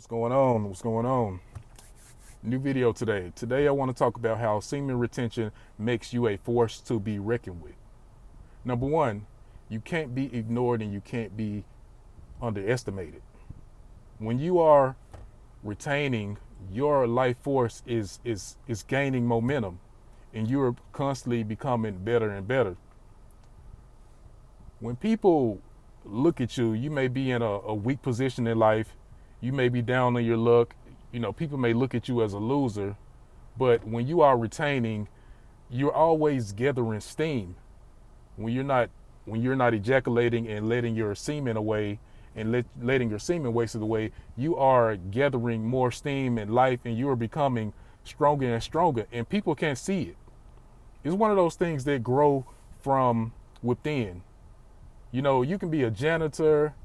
What's going on? What's going on? New video today. Today I want to talk about how semen retention makes you a force to be reckoned with. Number one, you can't be ignored and you can't be underestimated. When you are retaining, your life force is gaining momentum and you're constantly becoming better and better. When people look at you, you may be in a weak position in life. You may be down on your luck. People may look at you as a loser, but when you are retaining, you're always gathering steam. When you're not ejaculating and letting your semen away and letting your semen waste away, you are gathering more steam in life and you are becoming stronger and stronger, and people can't see it. It's one of those things that grow from within. You can be a janitor,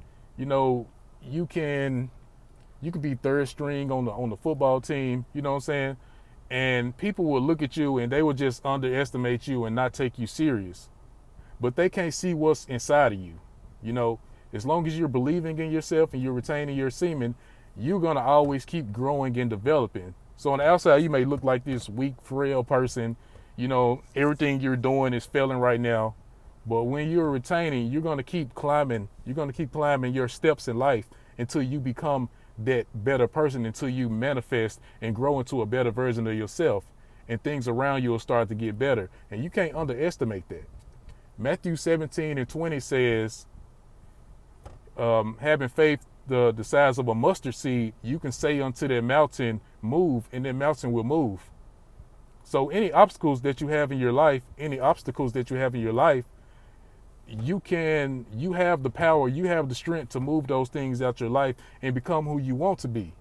you can be third string on the football team, you know what I'm saying? And people will look at you and they will just underestimate you and not take you serious. But they can't see what's inside of you. As long as you're believing in yourself and you're retaining your semen, you're gonna always keep growing and developing. So on the outside, you may look like this weak, frail person. Everything you're doing is failing right now. But when you're retaining, you're gonna keep climbing. You're gonna keep climbing your steps in life until you become that better person, until you manifest and grow into a better version of yourself, and things around you will start to get better. And you can't underestimate that. Matthew 17:20 says, having faith the size of a mustard seed, you can say unto that mountain, move, and that mountain will move. So any obstacles that you have in your life, you have the power, you have the strength to move those things out your life and become who you want to be.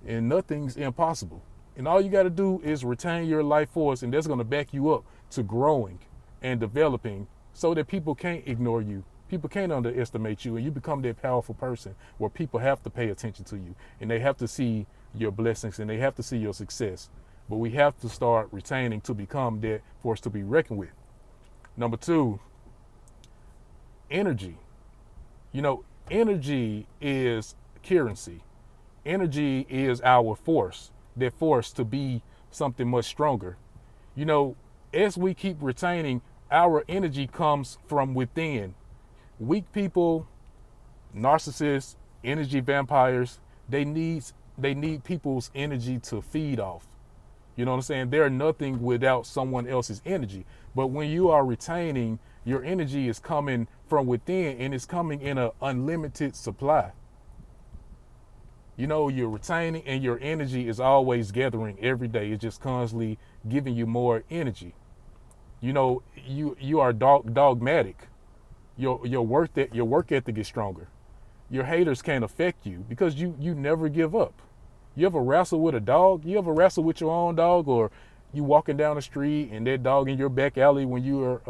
And nothing's impossible. And all you got to do is retain your life force, and that's going to back you up to growing and developing so that people can't ignore you. People can't underestimate you, and you become that powerful person where people have to pay attention to you and they have to see your blessings and they have to see your success. But we have to start retaining to become that force to be reckoned with. Number two, energy. Energy is currency. Energy is our force, that force to be something much stronger. As we keep retaining, our energy comes from within. Weak people, narcissists, energy vampires, they need people's energy to feed off. You know what I'm saying? They're nothing without someone else's energy. But when you are retaining, your energy is coming from within and it's coming in an unlimited supply. You're retaining and your energy is always gathering every day. It's just constantly giving you more energy. You are dogmatic. Your work ethic is stronger. Your haters can't affect you because you never give up. You ever wrestle with a dog? You ever wrestle with your own dog, or you walking down the street and that dog in your back alley when you are,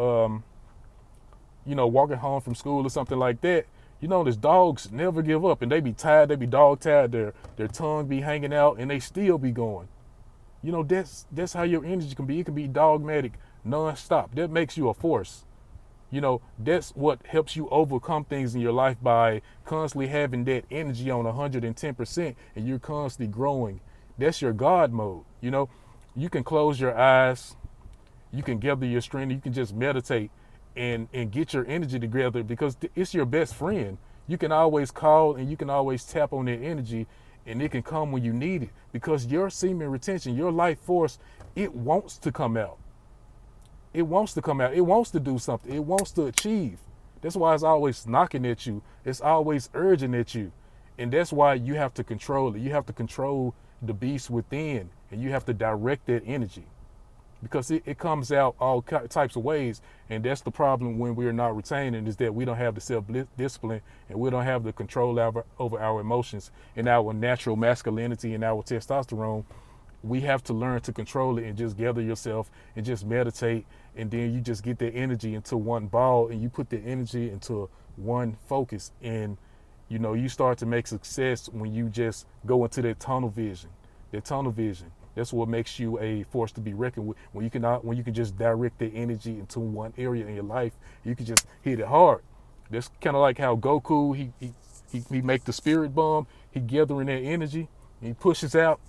walking home from school or something like that? These dogs never give up, and they be tired. They be dog tired. Their tongue be hanging out, and they still be going. That's how your energy can be. It can be dogmatic, nonstop. That makes you a force. That's what helps you overcome things in your life, by constantly having that energy on 110% and you're constantly growing. That's your God mode. You can close your eyes, you can gather your strength, you can just meditate and get your energy together, because it's your best friend. You can always call and you can always tap on that energy, and it can come when you need it, because your semen retention, your life force, it wants to come out. It wants to come out. It wants to do something. It wants to achieve. That's why it's always knocking at you. It's always urging at you. And that's why you have to control it. You have to control the beast within, and you have to direct that energy, because it comes out all types of ways. And that's the problem when we're not retaining, is that we don't have the self-discipline and we don't have the control over our emotions and our natural masculinity and our testosterone. We have to learn to control it and just gather yourself and just meditate, and then you just get that energy into one ball and you put the energy into one focus, and you start to make success when you just go into that tunnel vision. That's what makes you a force to be reckoned with. When you can just direct the energy into one area in your life, you can just hit it hard. That's kind of like how Goku, he make the spirit bomb. He gathering that energy. And he pushes out.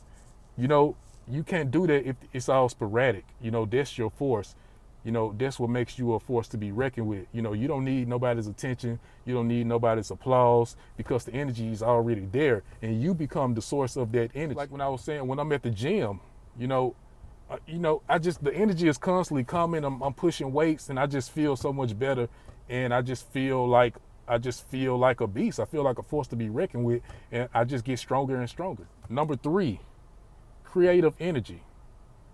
You know, you can't do that if it's all sporadic. You know, that's your force. You know, that's what makes you a force to be reckoned with. You know, you don't need nobody's attention. You don't need nobody's applause because the energy is already there and you become the source of that energy. Like when I was saying, when I'm at the gym, you know, the energy is constantly coming. I'm pushing weights and I just feel so much better. And I just feel like a beast. I feel like a force to be reckoned with. And I just get stronger and stronger. Number 3, creative energy.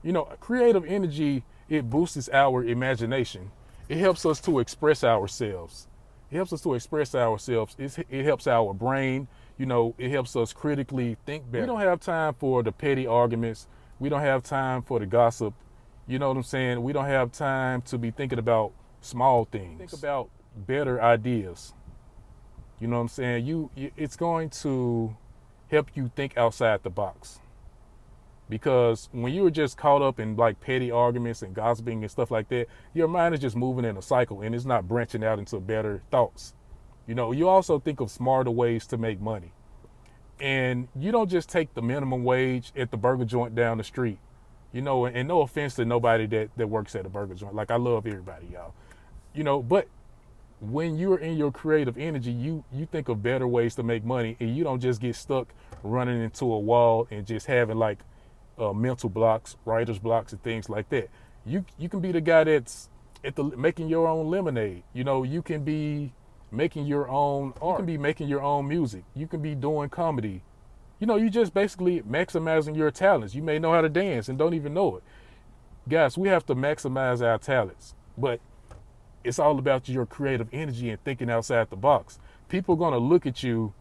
You know, creative energy, it boosts our imagination. It helps us to express ourselves. It helps our brain. You know, it helps us critically think better. We don't have time for the petty arguments. We don't have time for the gossip. You know what I'm saying? We don't have time to be thinking about small things. Think about better ideas. You know what I'm saying? It's going to help you think outside the box. Because when you're just caught up in like petty arguments and gossiping and stuff like that, your mind is just moving in a cycle and it's not branching out into better thoughts. You know, you also think of smarter ways to make money. And you don't just take the minimum wage at the burger joint down the street. You know, and no offense to nobody that works at a burger joint. Like, I love everybody, y'all. You know, but when you're in your creative energy, you think of better ways to make money and you don't just get stuck running into a wall and just having like mental blocks, writer's blocks, and things like that. You can be the guy that's making your own lemonade. You know, you can be making your own art. You can be making your own music. You can be doing comedy. You know, you just basically maximizing your talents. You may know how to dance and don't even know it. Guys, we have to maximize our talents, but it's all about your creative energy and thinking outside the box. People are going to look at you,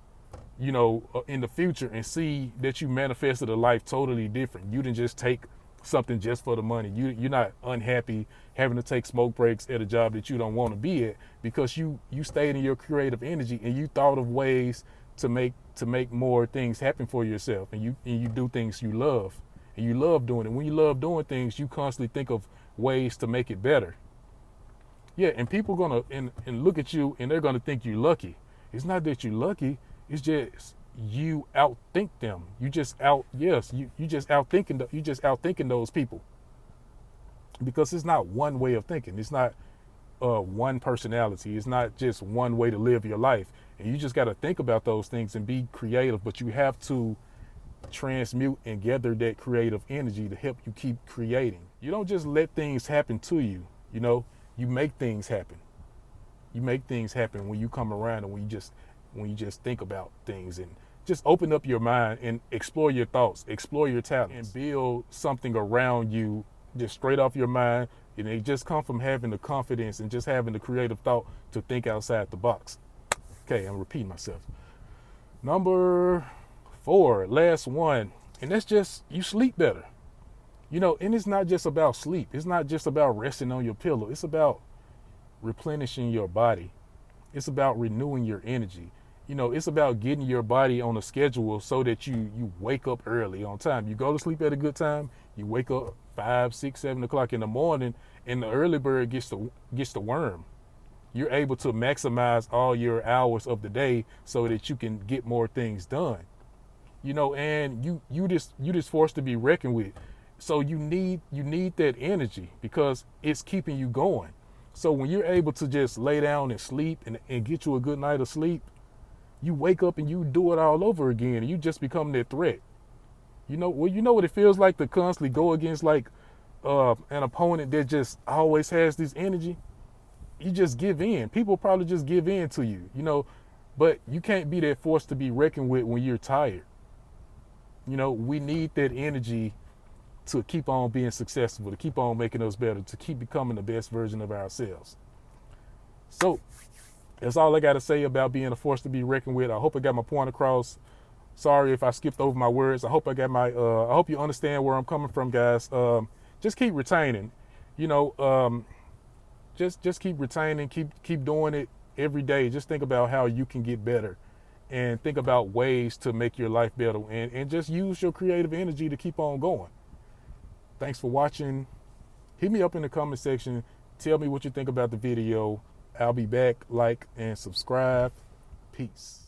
you know, in the future and see that you manifested a life totally different. You didn't just take something just for the money. You're not unhappy having to take smoke breaks at a job that you don't want to be at because you stayed in your creative energy and you thought of ways to make more things happen for yourself, and you do things you love and you love doing it. When you love doing things, you constantly think of ways to make it better. Yeah, and people gonna and look at you and they're gonna think you're lucky. It's not that you're lucky. It's just you outthink them. You just outthinking those people. Because it's not one way of thinking. It's not one personality. It's not just one way to live your life. And you just got to think about those things and be creative. But you have to transmute and gather that creative energy to help you keep creating. You don't just let things happen to you. You know, you make things happen. You make things happen when you come around and when you just think about things and just open up your mind and explore your thoughts, explore your talents, and build something around you just straight off your mind. And they just come from having the confidence and just having the creative thought to think outside the box. Okay, I'm repeating myself. Number 4, last one, and that's just you sleep better. You know, and it's not just about sleep. It's not just about resting on your pillow. It's about replenishing your body. It's about renewing your energy. You know, it's about getting your body on a schedule so that you wake up early on time. You go to sleep at a good time. You wake up 5, 6, 7 o'clock in the morning, and the early bird gets the worm. You're able to maximize all your hours of the day so that you can get more things done. You know, and you just forced to be reckoned with. So you need that energy because it's keeping you going. So when you're able to just lay down and sleep and get you a good night of sleep, you wake up and you do it all over again and you just become that threat. You know what it feels like to constantly go against like an opponent that just always has this energy? You just give in. People probably just give in to you, you know, but you can't be that force to be reckoned with when you're tired. You know, we need that energy to keep on being successful, to keep on making us better, to keep becoming the best version of ourselves. So that's all I got to say about being a force to be reckoned with. I hope I got my point across. Sorry if I skipped over my words. I hope I hope you understand where I'm coming from, guys. Just keep retaining, you know, just keep retaining, keep doing it every day. Just think about how you can get better and think about ways to make your life better and just use your creative energy to keep on going. Thanks for watching. Hit me up in the comment section. Tell me what you think about the video. I'll be back. Like and subscribe. Peace.